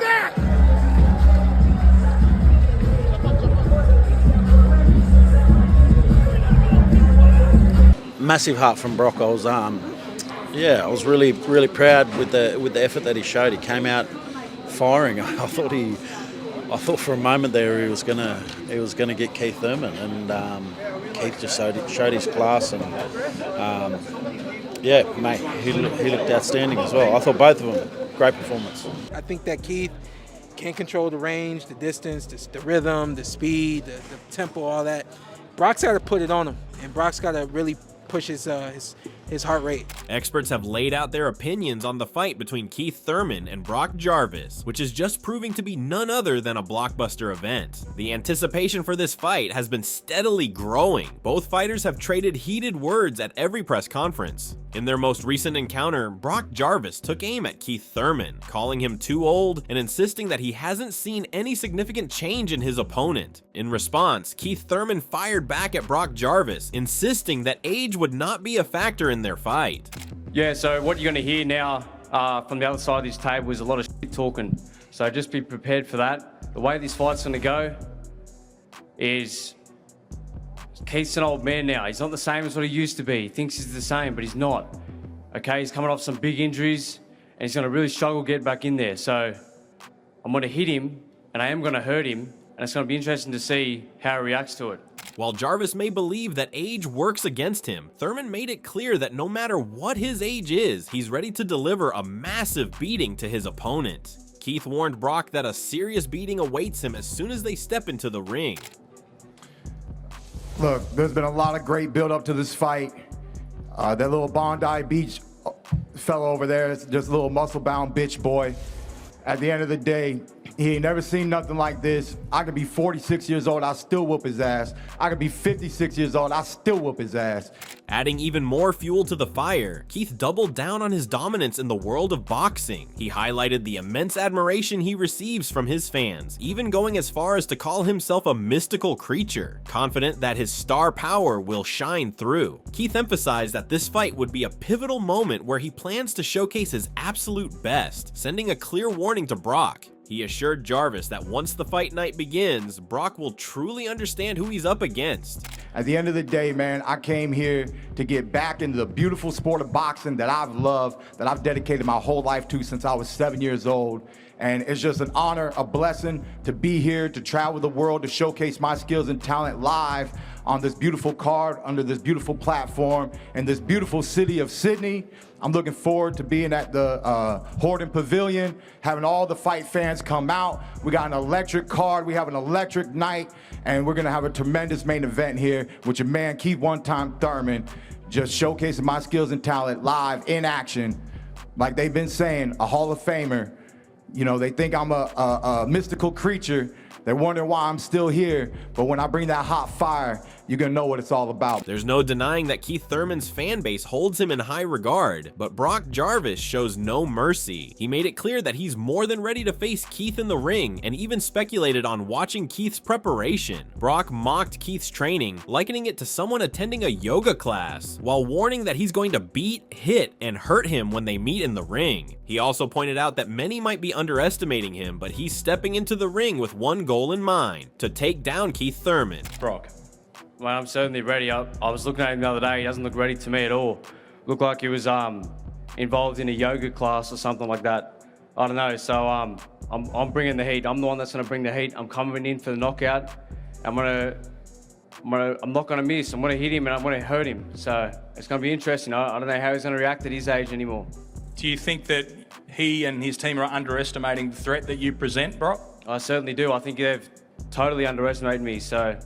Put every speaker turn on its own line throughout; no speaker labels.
that!
Massive heart from Brock. I was really proud with the effort that he showed. He came out firing. I thought for a moment there he was gonna get Keith Thurman, and Keith just showed his class, and mate, he looked outstanding as well. I thought both of them great performance.
I think that Keith can control the range, the distance, the rhythm, the speed, the tempo, all that. Brock's got to put it on him, and Brock's got to really push his heart rate.
Experts have laid out their opinions on the fight between Keith Thurman and Brock Jarvis, which is just proving to be none other than a blockbuster event. The anticipation for this fight has been steadily growing. Both fighters have traded heated words at every press conference. In their most recent encounter, Brock Jarvis took aim at Keith Thurman, calling him too old and insisting that he hasn't seen any significant change in his opponent. In response, Keith Thurman fired back at Brock Jarvis, insisting that age would not be a factor in their fight.
Yeah, so what you're going to hear now from the other side of this table is a lot of shit talking. So just be prepared for that. The way this fight's going to go is Keith's an old man now. He's not the same as what he used to be. He thinks he's the same, but he's not. Okay, he's coming off some big injuries, and he's going to really struggle to get back in there. So I'm going to hit him, and I am going to hurt him, and it's going to be interesting to see how he reacts to it.
While Jarvis may believe that age works against him, Thurman made it clear that no matter what his age is, he's ready to deliver a massive beating to his opponent. Keith warned Brock that a serious beating awaits him as soon as they step into the ring.
Look, there's been a lot of great build-up to this fight. That little Bondi Beach fellow over there is just a little muscle-bound bitch boy. At the end of the day, he ain't never seen nothing like this. I could be 46 years old, I still whoop his ass. I could be 56 years old, I still whoop his ass.
Adding even more fuel to the fire, Keith doubled down on his dominance in the world of boxing. He highlighted the immense admiration he receives from his fans, even going as far as to call himself a mystical creature, confident that his star power will shine through. Keith emphasized that this fight would be a pivotal moment where he plans to showcase his absolute best, sending a clear warning to Brock. He assured Jarvis that once the fight night begins, Brock will truly understand who he's up against.
At the end of the day, man, I came here to get back into the beautiful sport of boxing that I've loved, that I've dedicated my whole life to since I was 7 years old. And it's just an honor, a blessing to be here, to travel the world, to showcase my skills and talent live on this beautiful card, under this beautiful platform, in this beautiful city of Sydney. I'm looking forward to being at the Horden Pavilion, having all the fight fans come out. We got an electric card, we have an electric night, and we're gonna have a tremendous main event here with your man Keith One-Time Thurman, just showcasing my skills and talent live in action. Like they've been saying, a Hall of Famer. You know, they think I'm a mystical creature. They're wondering why I'm still here, but when I bring that hot fire, you're gonna know what it's all about.
There's no denying that Keith Thurman's fan base holds him in high regard, but Brock Jarvis shows no mercy. He made it clear that he's more than ready to face Keith in the ring, and even speculated on watching Keith's preparation. Brock mocked Keith's training, likening it to someone attending a yoga class, while warning that he's going to beat, hit, and hurt him when they meet in the ring. He also pointed out that many might be underestimating him, but he's stepping into the ring with one goal in mind: to take down Keith Thurman.
Brock, well, I'm certainly ready. I was looking at him the other day. He doesn't look ready to me at all. Looked like he was involved in a yoga class or something like that. I don't know. So I'm bringing the heat. I'm the one that's going to bring the heat. I'm coming in for the knockout. I'm not going to miss. I'm going to hit him and I'm going to hurt him. So it's going to be interesting. I don't know how he's going to react at his age anymore.
Do you think that he and his team are underestimating the threat that you present, Brock?
I certainly do. I think they've totally underestimated me. So,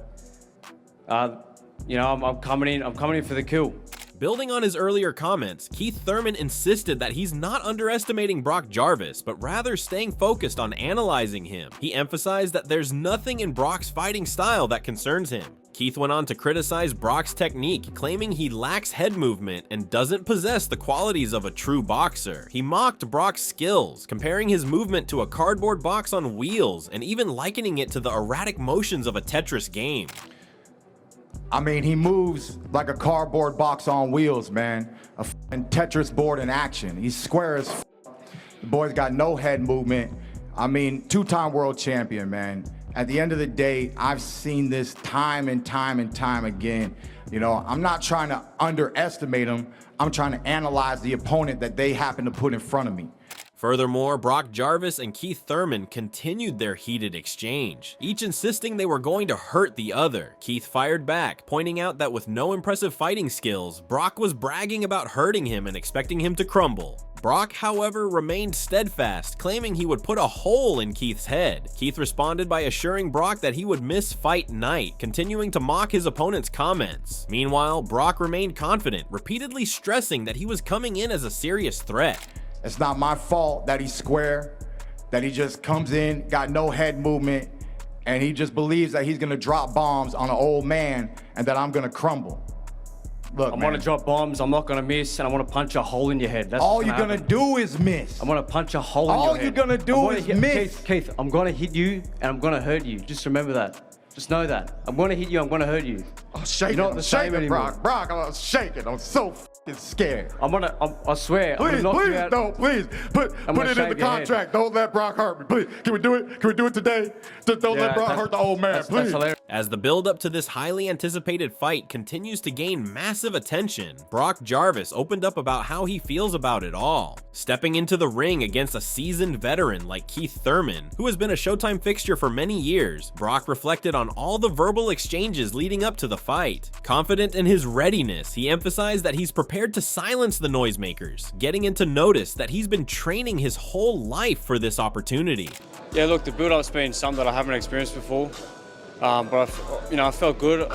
you know, I'm coming in for the kill.
Building on his earlier comments, Keith Thurman insisted that he's not underestimating Brock Jarvis, but rather staying focused on analyzing him. He emphasized that there's nothing in Brock's fighting style that concerns him. Keith went on to criticize Brock's technique, claiming he lacks head movement and doesn't possess the qualities of a true boxer. He mocked Brock's skills, comparing his movement to a cardboard box on wheels, and even likening it to the erratic motions of a Tetris game.
I mean, he moves like a cardboard box on wheels, man. A f***ing Tetris board in action. He's square as f***. The boy's got no head movement. I mean, two-time world champion, man. At the end of the day, I've seen this time and time and time again. You know, I'm not trying to underestimate him. I'm trying to analyze the opponent that they happen to put in front of me.
Furthermore, Brock Jarvis and Keith Thurman continued their heated exchange, each insisting they were going to hurt the other. Keith fired back, pointing out that with no impressive fighting skills, Brock was bragging about hurting him and expecting him to crumble. Brock, however, remained steadfast, claiming he would put a hole in Keith's head. Keith responded by assuring Brock that he would miss fight night, continuing to mock his opponent's comments. Meanwhile, Brock remained confident, repeatedly stressing that he was coming in as a serious threat.
It's not my fault that he's square, that he just comes in, got no head movement, and he just believes that he's gonna drop bombs on an old man and that I'm gonna crumble. Look,
I'm
man,
gonna drop bombs, I'm not gonna miss, and I wanna punch a hole in your head. That's
all
what's
you're gonna
happen.
do is miss.
I'm gonna punch a hole in your
All
head.
you're gonna do is miss.
Keith, I'm gonna hit you, and I'm gonna hurt you. Just remember that. Just know that. I'm gonna hit you, I'm gonna hurt you.
I'm shaking,
You're not the same anymore.
Brock, I'm shaking. I'm so f***ing scared.
I swear, I'm
Please,
gonna knock
please,
you out.
no, please. Put
gonna
it in
shave
the
your head.
contract. Don't let Brock hurt me, please. Can we do it? Can we do it today? Just don't let Brock hurt the old man,
That's
please.
hilarious.
As the build-up to this highly anticipated fight continues to gain massive attention, Brock Jarvis opened up about how he feels about it all. Stepping into the ring against a seasoned veteran like Keith Thurman, who has been a Showtime fixture for many years, Brock reflected on all the verbal exchanges leading up to the fight. Confident in his readiness, he emphasized that he's prepared to silence the noisemakers, getting into notice that he's been training his whole life for this opportunity.
Yeah, look, the build-up's been something that I haven't experienced before, but I felt good.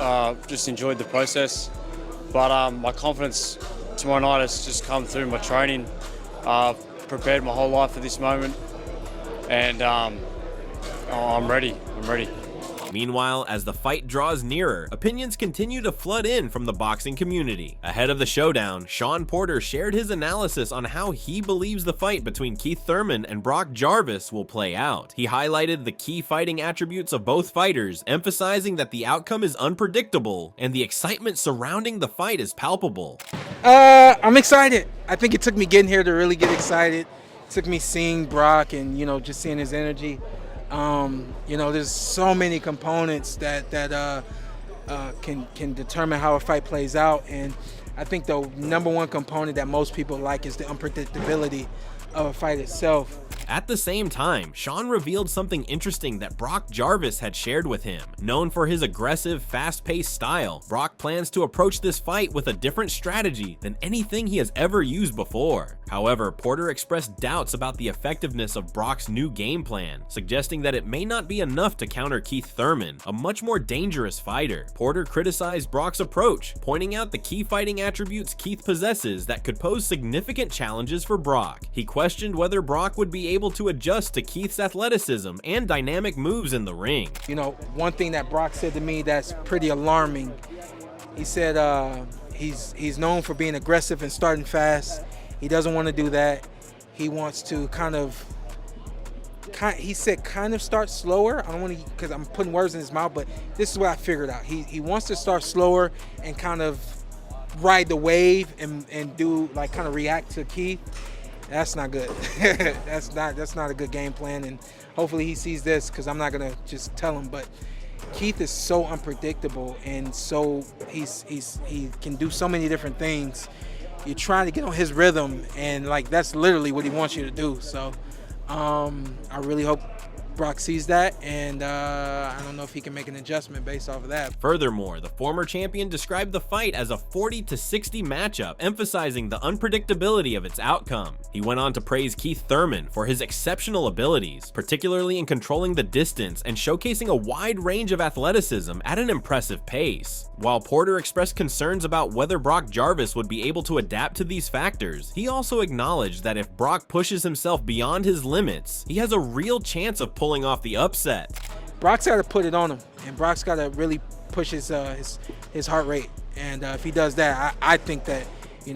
Just enjoyed the process. But my confidence tomorrow night has just come through my training. Prepared my whole life for this moment, and I'm ready. I'm ready.
Meanwhile, as the fight draws nearer, opinions continue to flood in from the boxing community. Ahead of the showdown, Sean Porter shared his analysis on how he believes the fight between Keith Thurman and Brock Jarvis will play out. He highlighted the key fighting attributes of both fighters, emphasizing that the outcome is unpredictable and the excitement surrounding the fight is palpable.
I'm excited. I think it took me getting here to really get excited. It took me seeing Brock and, just seeing his energy. There's so many components that can determine how a fight plays out, and I think the number one component that most people like is the unpredictability of a fight itself.
At the same time, Sean revealed something interesting that Brock Jarvis had shared with him. Known for his aggressive, fast-paced style, Brock plans to approach this fight with a different strategy than anything he has ever used before. However, Porter expressed doubts about the effectiveness of Brock's new game plan, suggesting that it may not be enough to counter Keith Thurman, a much more dangerous fighter. Porter criticized Brock's approach, pointing out the key fighting attributes Keith possesses that could pose significant challenges for Brock. He questioned whether Brock would be able to adjust to Keith's athleticism and dynamic moves in the ring.
One thing that Brock said to me that's pretty alarming, he said he's known for being aggressive and starting fast. He doesn't want to do that. He wants to kind of start slower. I don't want to, because I'm putting words in his mouth, but this is what I figured out. He wants to start slower and kind of ride the wave and do kind of react to Keith. That's not good. That's not a good game plan, and hopefully he sees this, because I'm not gonna just tell him. But Keith is so unpredictable, and so he can do so many different things. You're trying to get on his rhythm, and that's literally what he wants you to do. So I really hope Brock sees that, and I don't know if he can make an adjustment based off of that.
Furthermore, the former champion described the fight as a 40-60 matchup, emphasizing the unpredictability of its outcome. He went on to praise Keith Thurman for his exceptional abilities, particularly in controlling the distance and showcasing a wide range of athleticism at an impressive pace. While Porter expressed concerns about whether Brock Jarvis would be able to adapt to these factors, he also acknowledged that if Brock pushes himself beyond his limits, he has a real chance of pulling off the upset.
Brock's got to put it on him, and Brock's got to really push his heart rate. And if he does that, I think that he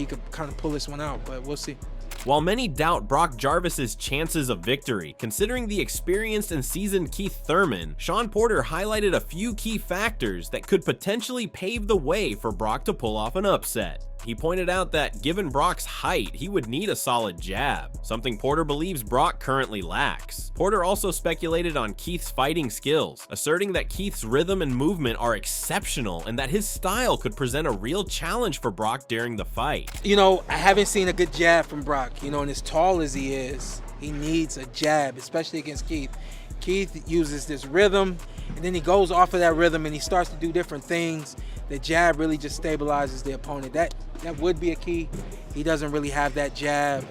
could kind of pull this one out. But we'll see.
While many doubt Brock Jarvis's chances of victory, considering the experienced and seasoned Keith Thurman, Sean Porter highlighted a few key factors that could potentially pave the way for Brock to pull off an upset. He pointed out that given Brock's height, he would need a solid jab, something Porter believes Brock currently lacks. Porter also speculated on Keith's fighting skills, asserting that Keith's rhythm and movement are exceptional and that his style could present a real challenge for Brock during the fight.
You know, I haven't seen a good jab from Brock. You know, and as tall as he is, he needs a jab, especially against Keith. Keith uses this rhythm, and then he goes off of that rhythm and he starts to do different things. The jab really just stabilizes the opponent. That would be a key. He doesn't really have that jab.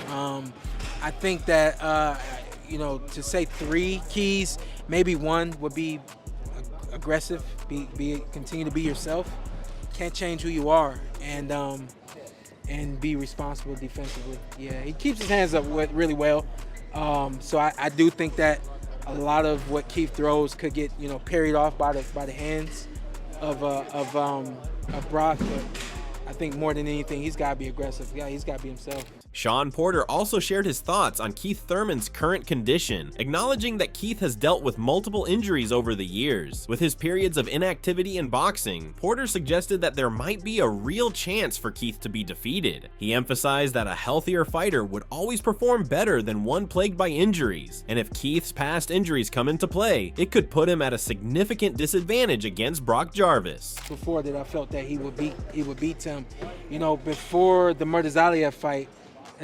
I think that, you know, to say 3 keys, maybe 1 would be aggressive, continue to be yourself. Can't change who you are, and be responsible defensively. Yeah, he keeps his hands up really well. So I do think that a lot of what Keith throws could get, you know, parried off by the hands of Brock. But I think more than anything, he's got to be aggressive. Yeah, he's got to be himself.
Sean Porter also shared his thoughts on Keith Thurman's current condition, acknowledging that Keith has dealt with multiple injuries over the years. With his periods of inactivity in boxing, Porter suggested that there might be a real chance for Keith to be defeated. He emphasized that a healthier fighter would always perform better than one plagued by injuries, and if Keith's past injuries come into play, it could put him at a significant disadvantage against Brock Jarvis.
Before that, I felt that he would beat him. You know, before the Murtazaliev fight,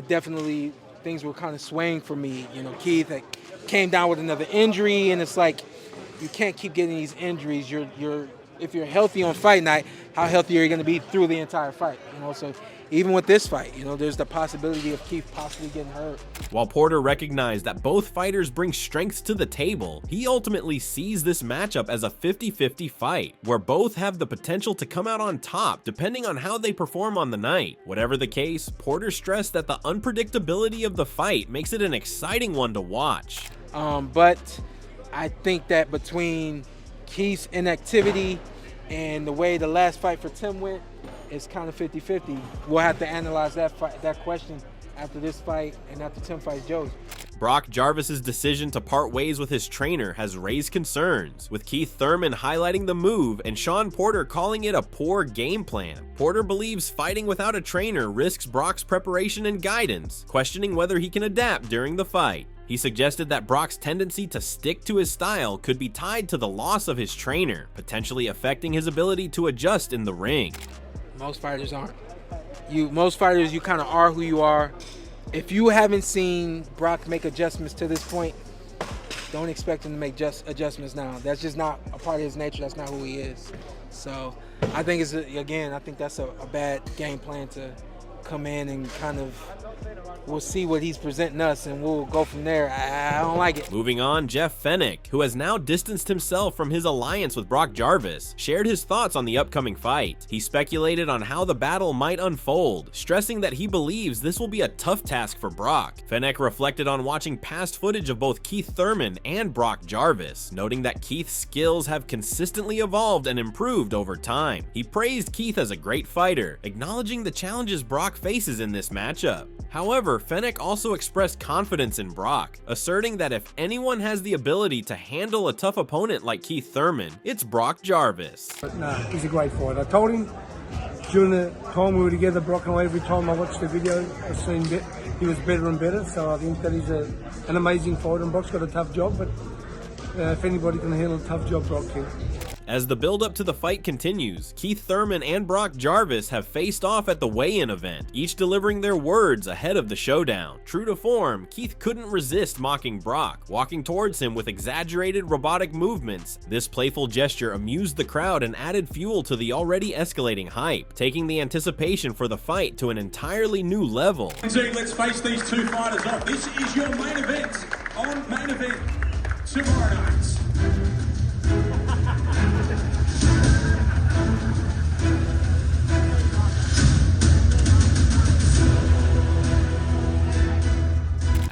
definitely things were kind of swaying for me. You know, Keith came down with another injury, and it's like you can't keep getting these injuries. If you're healthy on fight night, how healthy are you going to be through the entire fight? You know, so even with this fight, you know, there's the possibility of Keith possibly getting hurt.
While Porter recognized that both fighters bring strengths to the table, he ultimately sees this matchup as a 50-50 fight, where both have the potential to come out on top depending on how they perform on the night. Whatever the case, Porter stressed that the unpredictability of the fight makes it an exciting one to watch.
But I think that between Keith's inactivity and the way the last fight for Tim went, it's kind of 50-50. We'll have to analyze that question after this fight and after Tim fights Joe's.
Brock Jarvis's decision to part ways with his trainer has raised concerns, with Keith Thurman highlighting the move and Sean Porter calling it a poor game plan. Porter believes fighting without a trainer risks Brock's preparation and guidance, questioning whether he can adapt during the fight. He suggested that Brock's tendency to stick to his style could be tied to the loss of his trainer, potentially affecting his ability to adjust in the ring.
Most fighters aren't. Most fighters, you kind of are who you are. If you haven't seen Brock make adjustments to this point, don't expect him to make adjustments now. That's just not a part of his nature. That's not who he is. So I think I think that's a bad game plan to come in and kind of, we'll see what he's presenting us and we'll go from there. I don't like it.
Moving on, Jeff Fennick, who has now distanced himself from his alliance with Brock Jarvis, shared his thoughts on the upcoming fight. He speculated on how the battle might unfold, stressing that he believes this will be a tough task for Brock. Fennick reflected on watching past footage of both Keith Thurman and Brock Jarvis, noting that Keith's skills have consistently evolved and improved over time. He praised Keith as a great fighter, acknowledging the challenges Brock faces in this matchup. However, Fennick also expressed confidence in Brock, asserting that if anyone has the ability to handle a tough opponent like Keith Thurman, it's Brock Jarvis.
No, he's a great fighter. I told him during the time we were together, Brock and I, every time I watched the video, I've seen that he was better and better. So I think that he's an amazing fighter, and Brock's got a tough job, but if anybody can handle a tough job, Brock can.
As the build-up to the fight continues, Keith Thurman and Brock Jarvis have faced off at the weigh-in event, each delivering their words ahead of the showdown. True to form, Keith couldn't resist mocking Brock, walking towards him with exaggerated robotic movements. This playful gesture amused the crowd and added fuel to the already escalating hype, taking the anticipation for the fight to an entirely new level.
Let's face these two fighters off. This is your main event on Main Event tomorrow night.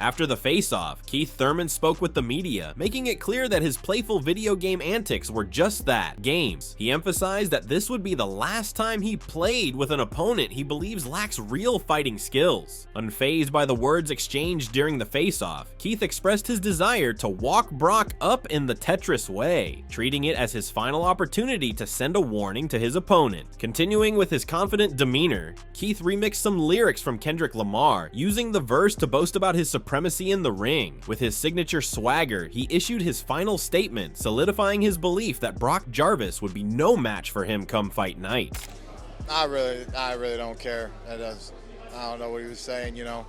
After the face-off, Keith Thurman spoke with the media, making it clear that his playful video game antics were just that, games. He emphasized that this would be the last time he played with an opponent he believes lacks real fighting skills. Unfazed by the words exchanged during the face-off, Keith expressed his desire to walk Brock up in the Tetris way, treating it as his final opportunity to send a warning to his opponent. Continuing with his confident demeanor, Keith remixed some lyrics from Kendrick Lamar, using the verse to boast about his supremacy in the ring. With his signature swagger, he issued his final statement, solidifying his belief that Brock Jarvis would be no match for him come fight night.
I really don't care. I don't know what he was saying, you know.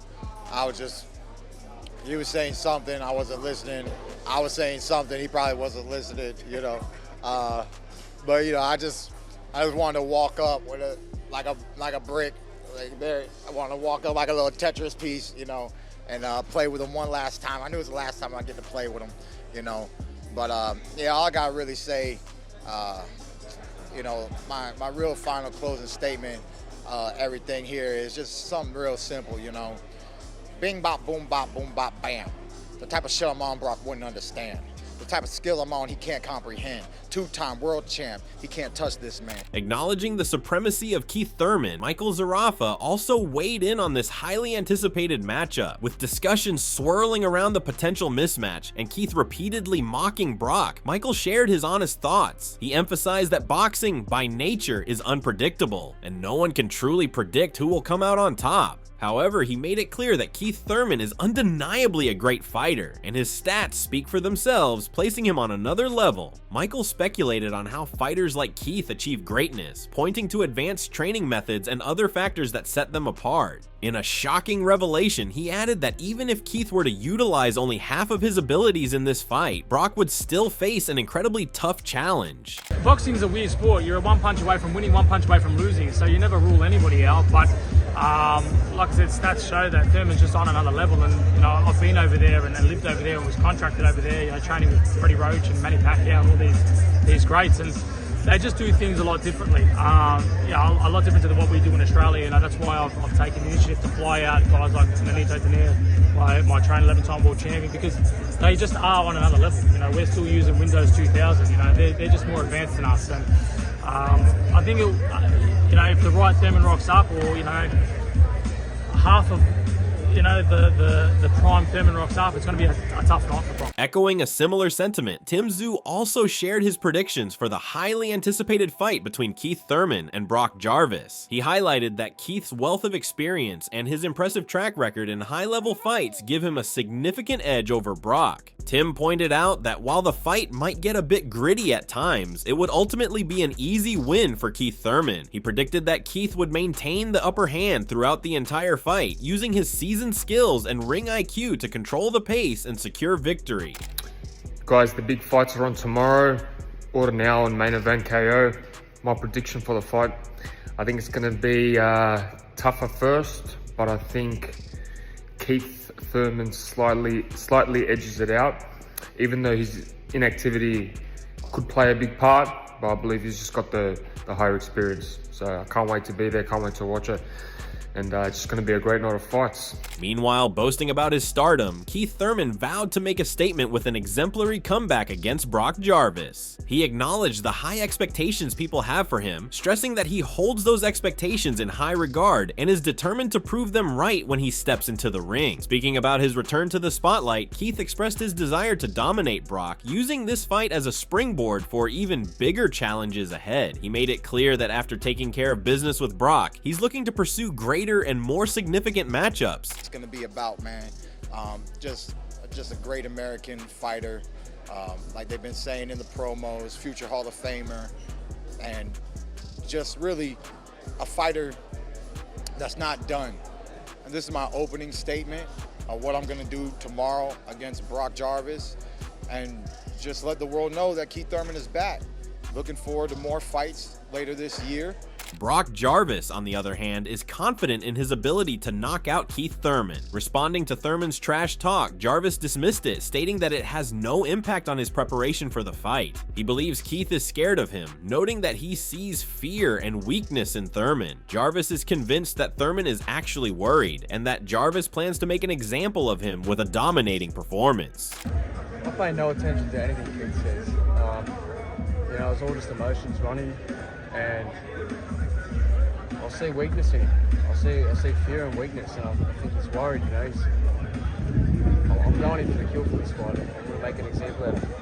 He was saying something, I wasn't listening. I was saying something, he probably wasn't listening, you know. But you know, I just wanted to walk up with like a brick, like there. I wanted to walk up like a little Tetris piece, you know, and play with him one last time. I knew it was the last time I get to play with him, you know. But yeah, all I gotta really say, you know, my real final closing statement, everything here is just something real simple, you know. Bing bop boom bop bam. The type of shit I'm on, Brock wouldn't understand. The type of skill I'm on, he can't comprehend. Two-time world champ, he can't touch this man.
Acknowledging the supremacy of Keith Thurman, Michael Zarafa also weighed in on this highly anticipated matchup, with discussions swirling around the potential mismatch and Keith repeatedly mocking Brock. Michael shared his honest thoughts. He emphasized that boxing, by nature, is unpredictable, and no one can truly predict who will come out on top. However, he made it clear that Keith Thurman is undeniably a great fighter, and his stats speak for themselves, placing him on another level. Michael speculated on how fighters like Keith achieve greatness, pointing to advanced training methods and other factors that set them apart. In a shocking revelation, he added that even if Keith were to utilize only half of his abilities in this fight, Brock would still face an incredibly tough challenge.
Boxing's a weird sport. You're one punch away from winning, one punch away from losing, so you never rule anybody out. But like I said, stats show that Thurman's just on another level, and you know, I've been over there and lived over there and was contracted over there, you know, training with Freddie Roach and Manny Pacquiao and all these greats, and they just do things a lot differently. Yeah, a lot different to what we do in Australia. You know, that's why I've taken the initiative to fly out guys like Nonito Donaire, my trainer, 11-time world champion, because they just are on another level. You know, we're still using Windows 2000. You know, they're just more advanced than us, and I think you know, if the right Thurman rocks up, or you know, half of the prime Thurman rocks up, it's going to be a tough night for Brock.
Echoing a similar sentiment, Tim Tszyu also shared his predictions for the highly anticipated fight between Keith Thurman and Brock Jarvis. He highlighted that Keith's wealth of experience and his impressive track record in high-level fights give him a significant edge over Brock. Tim pointed out that while the fight might get a bit gritty at times, it would ultimately be an easy win for Keith Thurman. He predicted that Keith would maintain the upper hand throughout the entire fight, using his seasoned skills and ring IQ to control the pace and secure victory.
Guys, the big fights are on tomorrow. Order now on Main Event KO. My prediction for the fight, I think it's going to be tougher first, but I think Keith Thurman slightly edges it out, even though his inactivity could play a big part, but I believe he's just got the higher experience. So I can't wait to be there, can't wait to watch it. And it's just going to be a great night of fights.
Meanwhile, boasting about his stardom, Keith Thurman vowed to make a statement with an exemplary comeback against Brock Jarvis. He acknowledged the high expectations people have for him, stressing that he holds those expectations in high regard and is determined to prove them right when he steps into the ring. Speaking about his return to the spotlight, Keith expressed his desire to dominate Brock, using this fight as a springboard for even bigger challenges ahead. He made it clear that after taking care of business with Brock, he's looking to pursue greater and more significant matchups.
It's gonna be about, man, just a great American fighter, like they've been saying in the promos, future Hall of Famer, and just really a fighter that's not done. And this is my opening statement of what I'm gonna do tomorrow against Brock Jarvis, and just let the world know that Keith Thurman is back. Looking forward to more fights later this year.
Brock Jarvis, on the other hand, is confident in his ability to knock out Keith Thurman. Responding to Thurman's trash talk, Jarvis dismissed it, stating that it has no impact on his preparation for the fight. He believes Keith is scared of him, noting that he sees fear and weakness in Thurman. Jarvis is convinced that Thurman is actually worried, and that Jarvis plans to make an example of him with a dominating performance.
I pay no attention to anything Keith says. You know, it's all just emotions running, and I'll see weakness in him. I see fear and weakness, and I think he's worried. You know, I'm going in for the kill for this fight. I'm going to make an example out of him.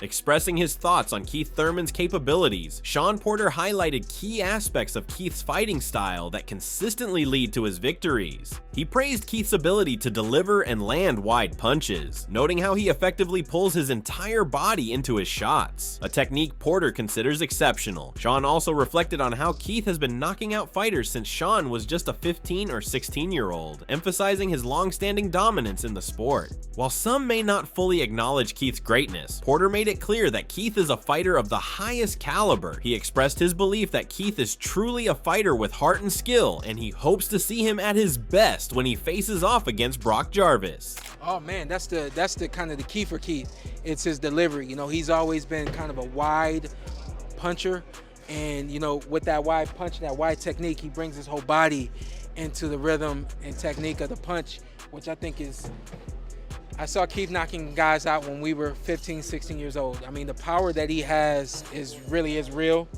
Expressing his thoughts on Keith Thurman's capabilities, Sean Porter highlighted key aspects of Keith's fighting style that consistently lead to his victories. He praised Keith's ability to deliver and land wide punches, noting how he effectively pulls his entire body into his shots, a technique Porter considers exceptional. Sean also reflected on how Keith has been knocking out fighters since Sean was just a 15 or 16-year-old, emphasizing his long-standing dominance in the sport. While some may not fully acknowledge Keith's greatness, Porter made it clear that Keith is a fighter of the highest caliber. He expressed his belief that Keith is truly a fighter with heart and skill, and he hopes to see him at his best when he faces off against Brock Jarvis.
Oh man, that's the kind of the key for Keith. It's his delivery. You know, he's always been kind of a wide puncher, and you know, with that wide punch, that wide technique, he brings his whole body into the rhythm and technique of the punch, which I think is. I saw Keith knocking guys out when we were 15, 16 years old. I mean, the power that he has is real.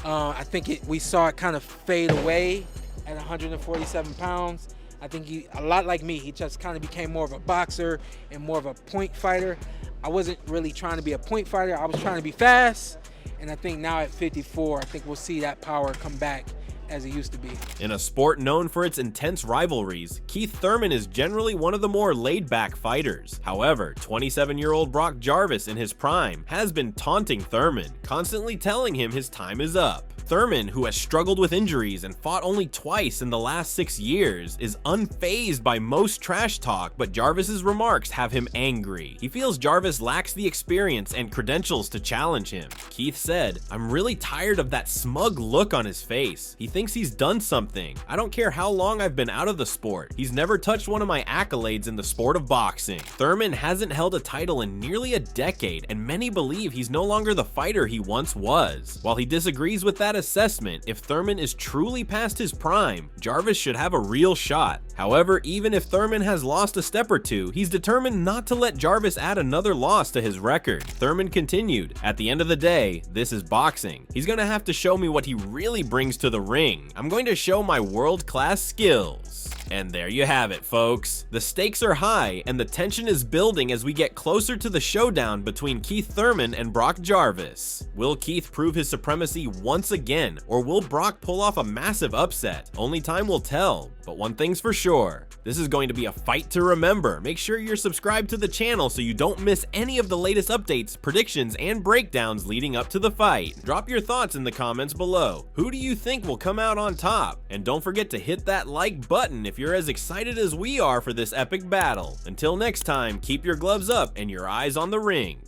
I think we saw it kind of fade away at 147 pounds. I think he, a lot like me, he just kind of became more of a boxer and more of a point fighter. I wasn't really trying to be a point fighter. I was trying to be fast. And I think now at 54, I think we'll see that power come back as it used to be.
In a sport known for its intense rivalries, Keith Thurman is generally one of the more laid-back fighters. However, 27-year-old Brock Jarvis in his prime has been taunting Thurman, constantly telling him his time is up. Thurman, who has struggled with injuries and fought only twice in the last 6 years, is unfazed by most trash talk, but Jarvis's remarks have him angry. He feels Jarvis lacks the experience and credentials to challenge him. Keith said, "I'm really tired of that smug look on his face. He thinks he's done something. I don't care how long I've been out of the sport. He's never touched one of my accolades in the sport of boxing." Thurman hasn't held a title in nearly a decade, and many believe he's no longer the fighter he once was. While he disagrees with that assessment, if Thurman is truly past his prime, Jarvis should have a real shot. However, even if Thurman has lost a step or two, he's determined not to let Jarvis add another loss to his record. Thurman continued, "At the end of the day, this is boxing. He's gonna have to show me what he really brings to the ring. I'm going to show my world-class skills." And there you have it, folks. The stakes are high, and the tension is building as we get closer to the showdown between Keith Thurman and Brock Jarvis. Will Keith prove his supremacy once again, or will Brock pull off a massive upset? Only time will tell, but one thing's for sure. This is going to be a fight to remember. Make sure you're subscribed to the channel so you don't miss any of the latest updates, predictions, and breakdowns leading up to the fight. Drop your thoughts in the comments below. Who do you think will come out on top? And don't forget to hit that like button if you're as excited as we are for this epic battle. Until next time, keep your gloves up and your eyes on the ring.